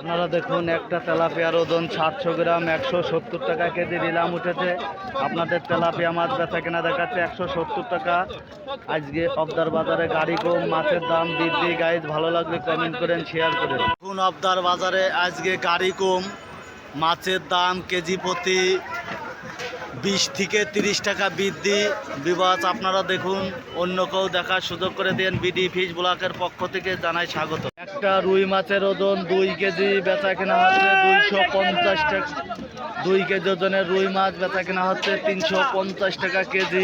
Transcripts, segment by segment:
আপনারা দেখুন একটা তেলাপিয়ার ওজন 700 গ্রাম 170 টাকা কেজি নিলাম উঠেছে। আপনাদের তেলাপিয়া মাছ বেচা কেনা দেখাচ্ছে 170 টাকা। আজকে অবদার বাজারে গাড়ি কম, মাছের দাম বৃদ্ধি। গাইজ ভালো লাগলে কমেন্ট করেন, শেয়ার করেন। দেখুন অবদার বাজারে আজকে গাড়ি কম, মাছের দাম কেজি প্রতি 20 থেকে 30 টাকা বৃদ্ধি। বিবাস আপনারা দেখুন, অন্য কেউ দেখার সুযোগ করে দেন। বিডি ফিশ ব্লকের পক্ষ থেকে জানাই স্বাগত। একটা রুই মাছের ওজন 2 কেজি বেচা কেনা হচ্ছে 250 টাকা। 2 কেজি ওজনের রুই মাছ বেচা কেনা হচ্ছে 350 টাকা কেজি।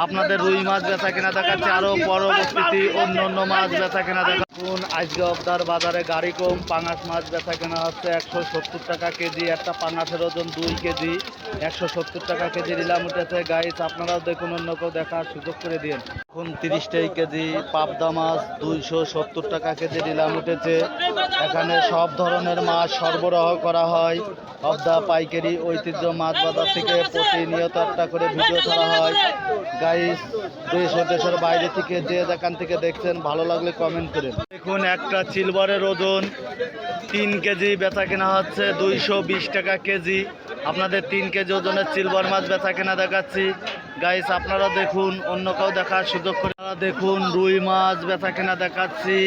আপনাদের রুই মাছ বেচা কেনা দেখাচ্ছে। আরও পরবর্তীতে অন্য অন্য মাছ বেচা কেনা দেখুন। আজকে অবদার বাজারে গাড়ি কম, পাঙাশ মাছ বেচা কেনা হচ্ছে 170 টাকা কেজি। একটা পাঙাশের ওজন 2 কেজি 170 টাকা কেজি নিলাম উঠেছে। গাইস আপনারাও দেখুন, অন্য কেউ দেখার সুযোগ করে দিন। এখন 30 টাকা কেজি পাবদা মাছ 270 টাকা কেজি নিলাম উঠেছে। এখানে সব ধরনের মাছ সরবরাহ করা হয়। অবদা পাইকারি ঐতিহ্য মাছ বাজার থেকে প্রতিনিয়ত একটা করে ভিডিও ছাড়া হয়। গাইস দেশ ও দেশের বাইরে থেকে যে যেখান থেকে দেখছেন, ভালো লাগলে কমেন্ট করেন। দেখুন একটা সিলভারের ওজন 3 কেজি বেচা কেনা হচ্ছে 220 টাকা কেজি। আপনাদের 3 কেজি ওজনের সিলভার মাছ বেচা কেনা দেখাচ্ছি। গাইস আপনারা দেখুন, অন্য কেউ দেখার সুযোগ করে। দেখুন রুই মাছ বেচা কেনা দেখাচ্ছি।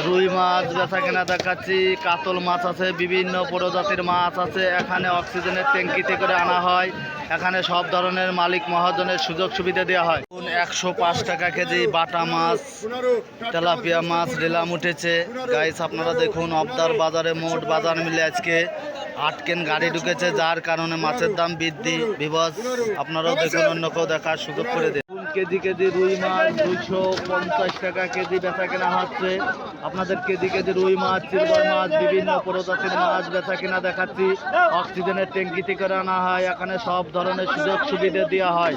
রুই মাছ বেচা কেনা দেখাচ্ছি। কাতল মাছ আছে, বিভিন্ন প্রজাতির মাছ আছে। এখানে অক্সিজেনের ট্যাঙ্কিতে করে আনা হয়। এখানে সব ধরনের মালিক মহাজনের সুযোগ সুবিধা দেওয়া হয়। 105 টাকা কেজি বাটা মাছ, তেলাপিয়া মাছ নিলাম উঠেছে। গাইস আপনারা দেখুন, অবদার বাজারে মোট বাজার মিলে আজকে 8 কেন গাড়ি ঢুকেছে, যার কারণে মাছের দাম বৃদ্ধি। বিভাস আপনারাও দেখুন, অন্য কেউ দেখার সুযোগ করে দেন। কেজি কেজি রুই মাছ 250 টাকা কেজি বেচা কেনা হচ্ছে। আপনাদের কেজি কেজি রুই মাছ, সিলভার মাছ, বিভিন্ন প্রজাতির মাছ বেচা কেনা দেখাচ্ছি। অক্সিজেনের ট্যাঙ্কিতে করে আনা হয়। এখানে সব ধরনের সুযোগ সুবিধা দেওয়া হয়।